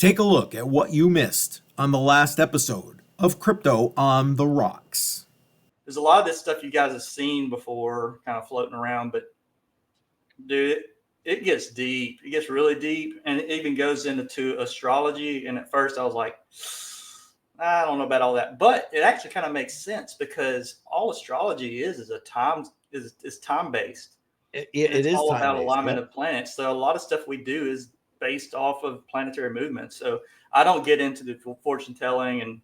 Take a look at what you missed on the last episode of Crypto on the Rocks. There's a lot of this stuff you guys have seen before, kind of floating around, but dude, it gets deep. It gets really deep, and it even goes into astrology. And at first, I was like, I don't know about all that, but it actually kind of makes sense because all astrology is a time is time based. It It's is all about time-based, alignment yep. of planets. So a lot of stuff we do is based off of planetary movements. So I don't get into the fortune telling and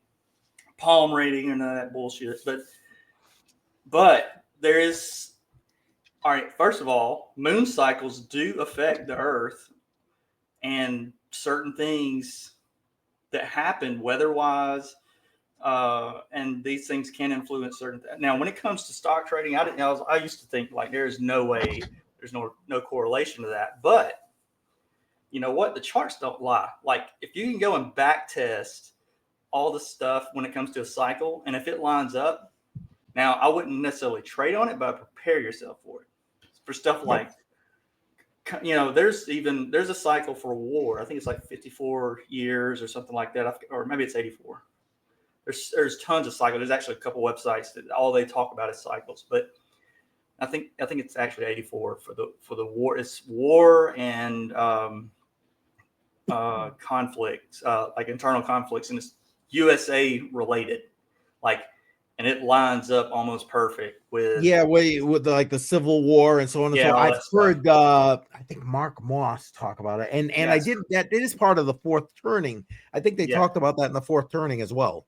palm reading and none of that bullshit. But there is, all right, first of all, moon cycles do affect the Earth, and certain things that happen weather-wise, and these things can influence certain. Now, when it comes to stock trading, I used to think like there's no way, there's no correlation to that. But you know what? The charts don't lie. Like if you can go and back test all the stuff when it comes to a cycle, and if it lines up, now I wouldn't necessarily trade on it, but prepare yourself for it. For stuff like, you know, there's a cycle for war. I think it's like 54 years or something like that, or maybe it's 84. There's tons of cycles. There's actually a couple websites that all they talk about is cycles, but I think it's actually 84 for the war. It's war and conflicts, like internal conflicts, and it's USA related, like, and it lines up almost perfect with with the Civil War and so on and so on. all I've that stuff. heard I think Mark Moss talk about it, and I Yes. did that. It is part of the fourth turning. I think they Yeah. talked about that in the fourth turning as well.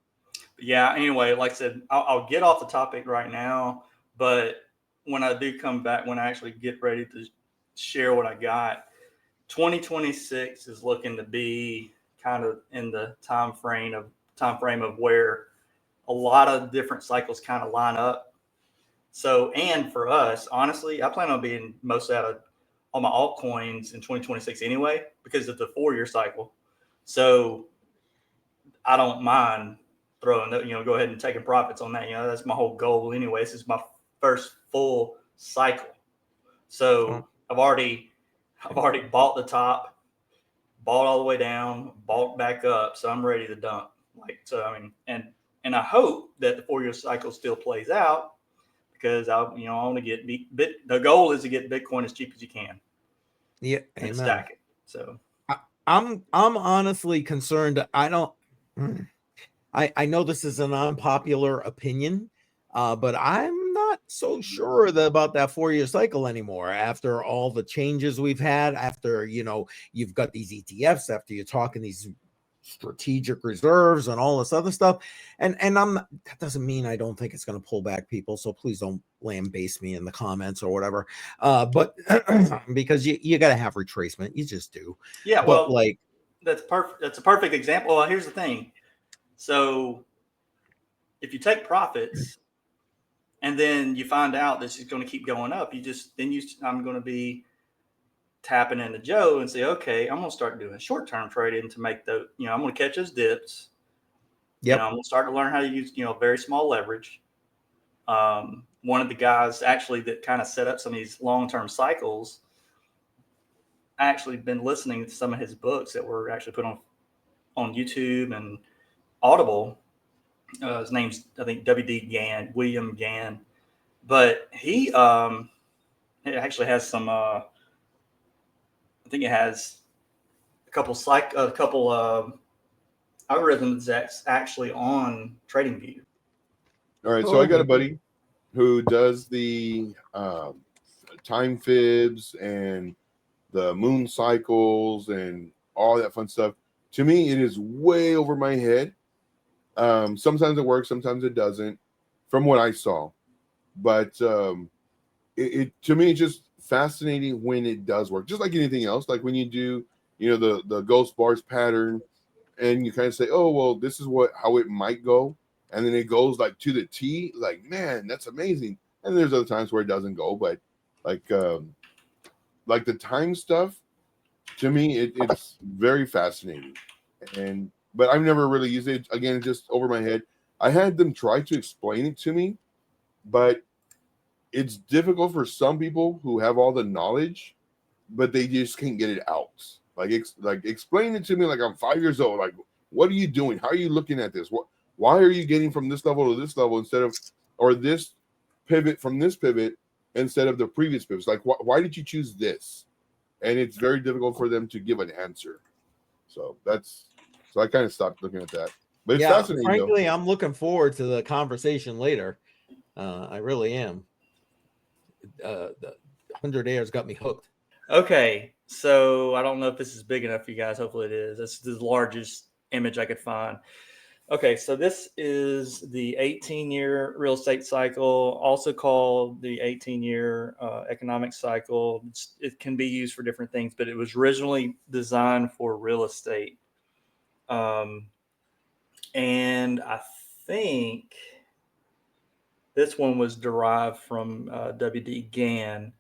Yeah. Anyway, like I said, I'll get off the topic right now, but when I do come back, when I actually get ready to share what I got, 2026 is looking to be kind of in the time frame of where a lot of different cycles kind of line up. So, and for us, honestly, I plan on being mostly out of all my altcoins in 2026 anyway, because of the 4-year cycle. So I don't mind throwing, go ahead and taking profits on that. That's my whole goal anyway. This is my first full cycle. So I've already bought the top, bought all the way down, bought back up. So I'm ready to dump. And I hope that the 4-year cycle still plays out, because I want to get the goal is to get Bitcoin as cheap as you can. Yeah, and stack it. So I'm honestly concerned. I know this is an unpopular opinion, but I'm not so sure about that 4-year cycle anymore. After all the changes we've had, after you've got these ETFs, after you're talking these strategic reserves and all this other stuff, and that doesn't mean I don't think it's going to pull back people, so please don't lambaste me in the comments or whatever, but because you got to have retracement, you just do. Yeah, but well, that's a perfect example. Well, here's the thing. So if you take profits and then you find out this is going to keep going up, I'm going to be tapping into Joe and say, okay, I'm going to start doing short-term trading to make I'm going to catch those dips. Yep. I'm going to start to learn how to use, very small leverage. One of the guys actually that kind of set up some of these long-term cycles, I actually been listening to some of his books that were actually put on YouTube and Audible. His name's, I think, William Gann. But he it actually has some I think it has a couple algorithms that's actually on TradingView. All right, so I got a buddy who does the time fibs and the moon cycles and all that fun stuff. To me, it is way over my head. Sometimes it works, sometimes it doesn't, from what I saw. But it to me, it's just fascinating when it does work. Just like anything else, like when you do, the ghost bars pattern, and you kind of say, oh, well, this is how it might go. And then it goes like to the T, like, man, that's amazing. And there's other times where it doesn't go, but like the time stuff, to me, it's very fascinating. But I've never really used it. Again, just over my head. I had them try to explain it to me, but it's difficult for some people who have all the knowledge, but they just can't get it out. Like explain it to me like I'm 5 years old. Like, what are you doing? How are you looking at this? Why are you getting from this level to this level instead of, or this pivot from this pivot instead of the previous pivots? Like, why did you choose this? And it's very difficult for them to give an answer. So I kind of stopped looking at that. But it's fascinating, frankly, I'm looking forward to the conversation later. I really am. The 100 Airs got me hooked. Okay, so I don't know if this is big enough for you guys. Hopefully it is. This is the largest image I could find. Okay, so this is the 18-year real estate cycle, also called the 18-year economic cycle. It can be used for different things, but it was originally designed for real estate. And I think this one was derived from W.D. Gann.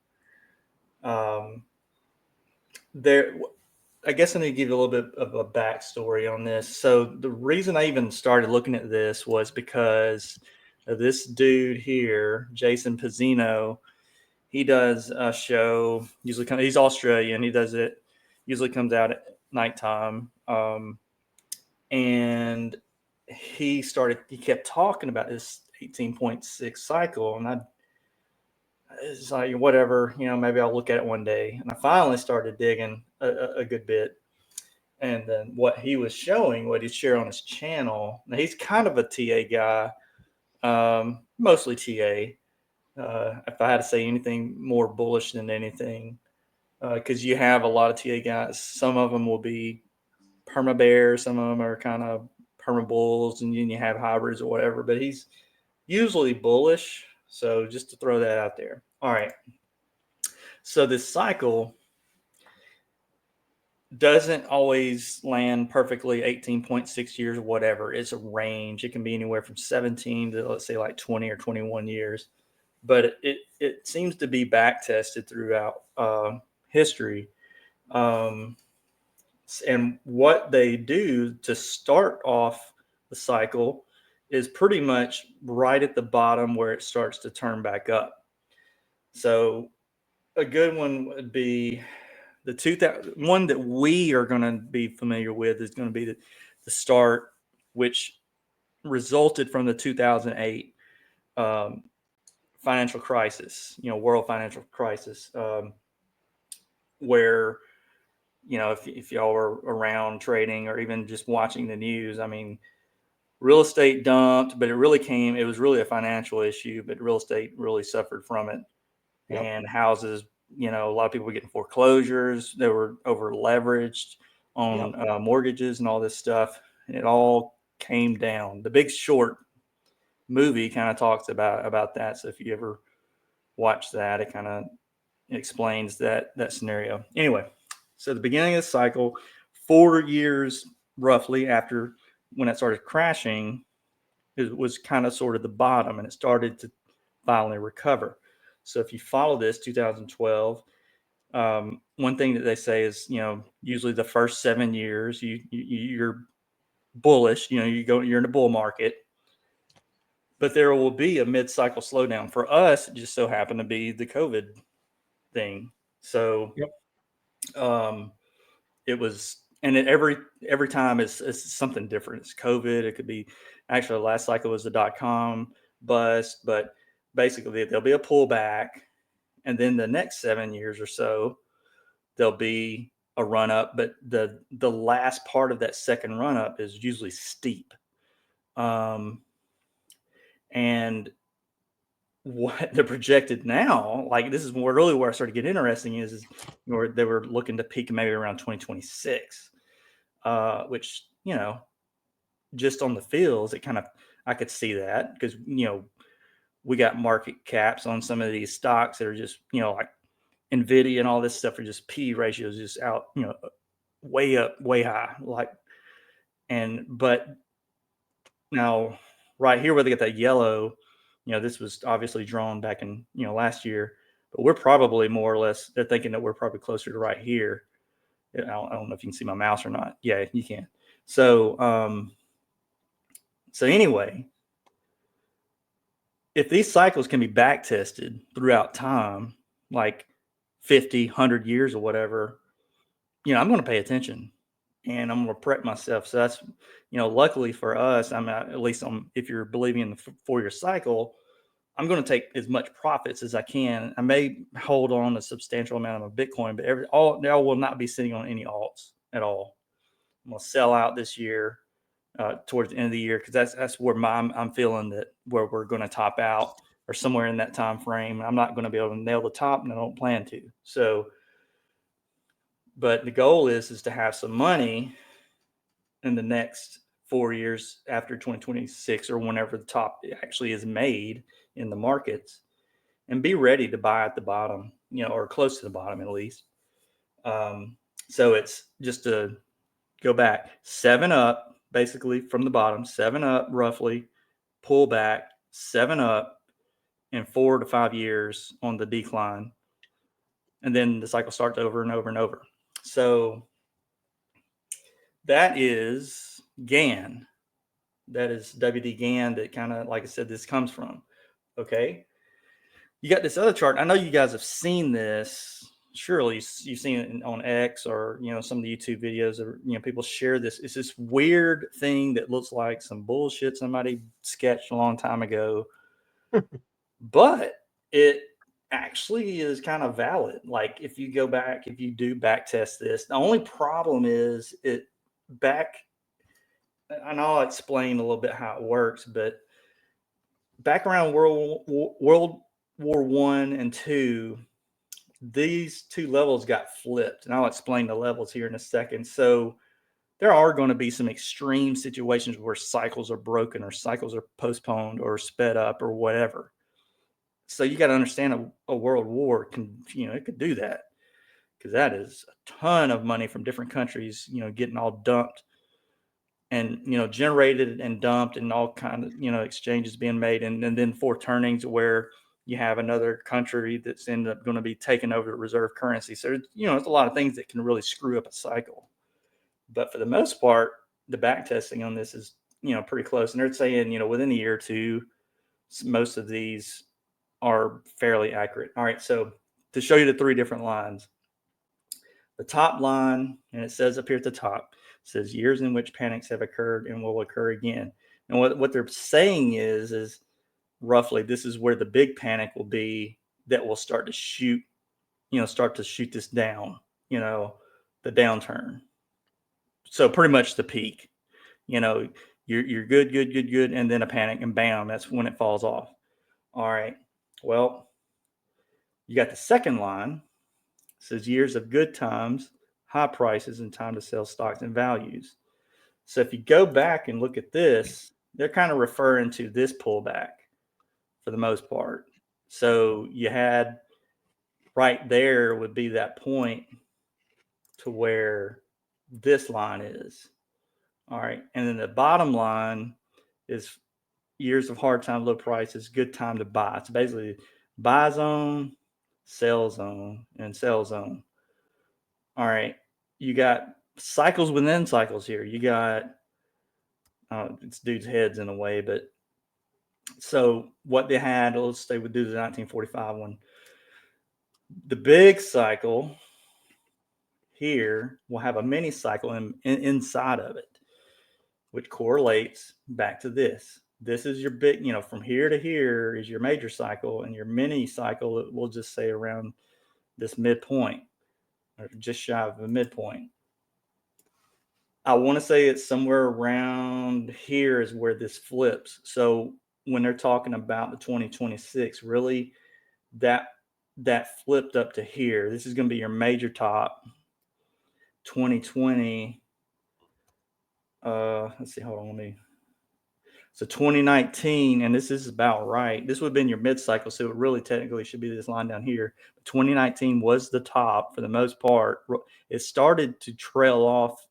I guess I need to give you a little bit of a backstory on this. So the reason I even started looking at this was because of this dude here, Jason Pizzino. He does a show, he's Australian. He does it, usually comes out at nighttime. And he kept talking about this 18.6 cycle. And it's like, whatever, maybe I'll look at it one day. And I finally started digging a good bit. And then what he was showing, what he'd share on his channel, now he's kind of a TA guy, mostly TA. If I had to say anything more bullish than anything, because you have a lot of TA guys. Some of them will be perma bears, some of them are kind of perma bulls, and then you have hybrids or whatever. But he's usually bullish. So just to throw that out there. All right. So this cycle doesn't always land perfectly 18.6 years or whatever. It's a range. It can be anywhere from 17 to, let's say, like 20 or 21 years. But it seems to be back tested throughout history. And what they do to start off the cycle is pretty much right at the bottom where it starts to turn back up. So a good one would be the 2000 one that we are going to be familiar with is going to be the start, which resulted from the 2008 financial crisis, world financial crisis, where, if y'all were around trading or even just watching the news, I mean, real estate dumped, but it was really a financial issue, but real estate really suffered from it. Yep. And houses, a lot of people were getting foreclosures. They were over leveraged on mortgages and all this stuff. And it all came down. The Big Short movie kind of talks about that. So if you ever watch that, it kind of explains that scenario. Anyway, so the beginning of the cycle, 4 years roughly after when it started crashing, it was kind of sort of the bottom, and it started to finally recover. So if you follow this 2012, one thing that they say is, usually the first 7 years you're bullish, you're in a bull market, but there will be a mid-cycle slowdown. For us, it just so happened to be the COVID thing. So it was, and every time it's something different. It's COVID. It could be, actually the last cycle was the .com bust, but basically there'll be a pullback. And then the next 7 years or so, there'll be a run up, but the last part of that second run up is usually steep. And what they're projected now, like this is where I started getting interesting is where they were looking to peak maybe around 2026, which, just on the feels, I could see that because, we got market caps on some of these stocks that are just, like NVIDIA and all this stuff are just P ratios just out, way up, way high. But now right here where they get that yellow, this was obviously drawn back in, last year, but we're probably more or less, they're thinking that we're probably closer to right here. I don't know if you can see my mouse or not. Yeah, you can. So anyway, if these cycles can be back tested throughout time, like 50, 100 years or whatever, I'm going to pay attention and I'm going to prep myself. So that's, luckily for us, I'm at least if you're believing in the 4-year cycle, I'm going to take as much profits as I can. I may hold on a substantial amount of Bitcoin, but all will not be sitting on any alts at all. I'm going to sell out this year towards the end of the year because that's where I'm feeling that where we're going to top out or somewhere in that time frame. I'm not going to be able to nail the top, and I don't plan to. So, but the goal is to have some money in the next 4 years after 2026 or whenever the top actually is made in the markets, and be ready to buy at the bottom, or close to the bottom at least. So it's just to go back 7 up, basically from the bottom, 7 up roughly, pull back, 7 up in 4 to 5 years on the decline. And then the cycle starts over and over and over. So that is GAN. That is WD GAN that kind of, like I said, this comes from. Okay. You got this other chart. I know you guys have seen this. Surely you've seen it on X or, some of the YouTube videos or, people share this. It's this weird thing that looks like some bullshit somebody sketched a long time ago, but it actually is kind of valid. Like if you go back, if you do back test this, the only problem is and I'll explain a little bit how it works, but back around World War One and Two, these two levels got flipped, and I'll explain the levels here in a second. So there are going to be some extreme situations where cycles are broken or cycles are postponed or sped up or whatever. So you got to understand a world war it could do that, because that is a ton of money from different countries, getting all dumped and, generated and dumped and all kind of, exchanges being made. And then 4 turnings where you have another country that's ended up going to be taking over the reserve currency. So, there's a lot of things that can really screw up a cycle. But for the most part, the back testing on this is, pretty close. And they're saying, within a year or two, most of these are fairly accurate. All right. So to show you the 3 different lines, the top line, and it says up here at the top, says years in which panics have occurred and will occur again. And what they're saying is roughly this is where the big panic will be that will start to shoot this down, the downturn. So pretty much the peak, you're good, and then a panic and bam, that's when it falls off. All right. Well, you got the second line. It says years of good times, high prices, and time to sell stocks and values. So if you go back and look at this, they're kind of referring to this pullback for the most part. So you had right there would be that point to where this line is. All right. And then the bottom line is years of hard time, low prices, good time to buy. It's basically buy zone, sell zone, and sell zone. All right. You got cycles within cycles here. You got, it's dude's heads in a way, but so what they had, let's say we do the 1945 one. The big cycle here will have a mini cycle inside of it, which correlates back to this. This is your big, from here to here is your major cycle, and your mini cycle, we'll just say around this midpoint or just shy of the midpoint. I want to say it's somewhere around here is where this flips. So when they're talking about the 2026, really that flipped up to here. This is going to be your major top. 2020. Let's see. Hold on. So 2019, and this is about right. This would have been your mid cycle, so it really technically should be this line down here. 2019 was the top for the most part. It started to trail off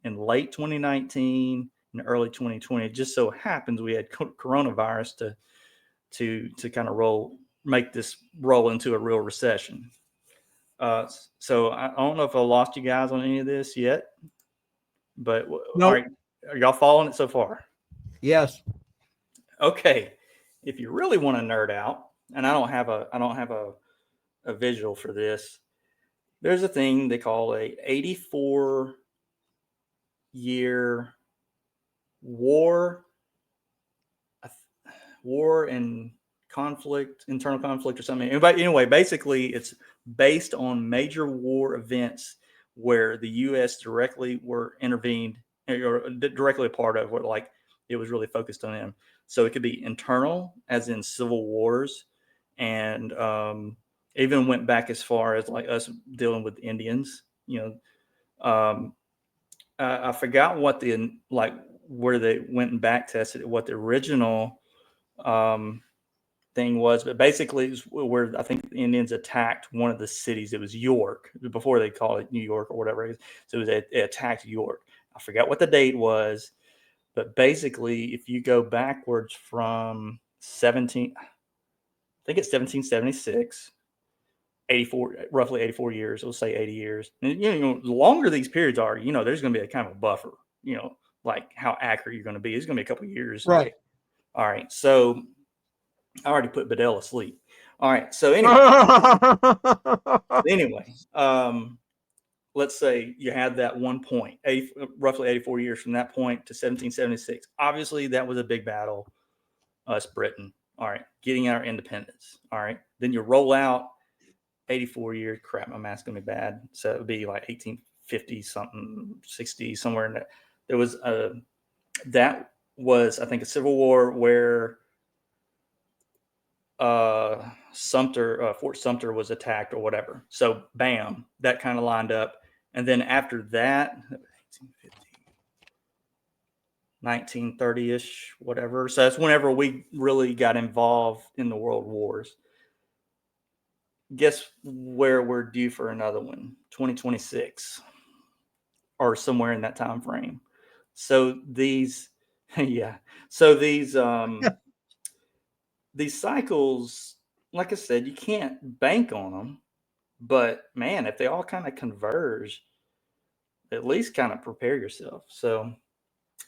in late 2019 and early 2020. It just so happens we had coronavirus to kind of make this roll into a real recession. So I don't know if I lost you guys on any of this yet, but Nope. are y'all following it so far? Yes. Okay. If you really want to nerd out, and I don't have a visual for this, there's a thing they call a 84-year war and conflict, internal conflict or something. But anyway, basically it's based on major war events where the U.S. directly were intervened or directly a part of, what like it was really focused on them. So it could be internal, as in civil wars, and even went back as far as like us dealing with Indians. I forgot what the like where they went and back tested what the original thing was, but basically it's where I think the Indians attacked one of the cities. It was York before they called it New York or whatever it is. So it attacked York. I forgot what the date was, but basically if you go backwards from I think it's 1776, 84, roughly 84 years, we'll say 80 years. And the longer these periods are, there's going to be a kind of a buffer, like how accurate you're going to be. It's going to be a couple of years. Right. All right. So I already put Bedell asleep. All right. So anyway, let's say you had that one point, roughly 84 years from that point to 1776. Obviously, that was a big battle, us Britain. All right. Getting our independence. All right. Then you roll out 84 years. Crap, my math's going to be bad. So it would be like 1850 something, 60, somewhere in that. There was that was, I think, a civil war where Fort Sumter was attacked or whatever. So bam, that kind of lined up. And then after that, 1930-ish, whatever. So that's whenever we really got involved in the world wars. Guess where we're due for another one? 2026 or somewhere in that time frame. So these these cycles, like I said, you can't bank on them, but man, if they all kind of converge, at least kind of prepare yourself. So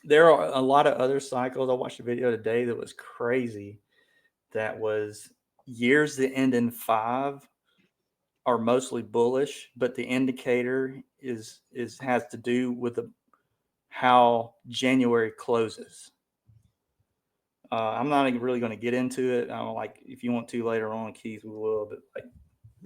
there are a lot of other cycles. I watched a video today that was crazy. That was years that end in 5 are mostly bullish, but the indicator is has to do with how January closes. I'm not really going to get into it. Like if you want to later on, Keith, we will. But like,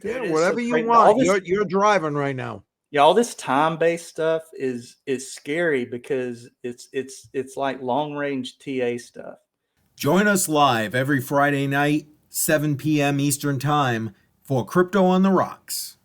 Yeah, dude, whatever so you crazy. want. You're driving right now. Yeah, all this time-based stuff is scary because it's like long-range TA stuff. Join us live every Friday night, 7 p.m. Eastern Time, for Crypto on the Rocks.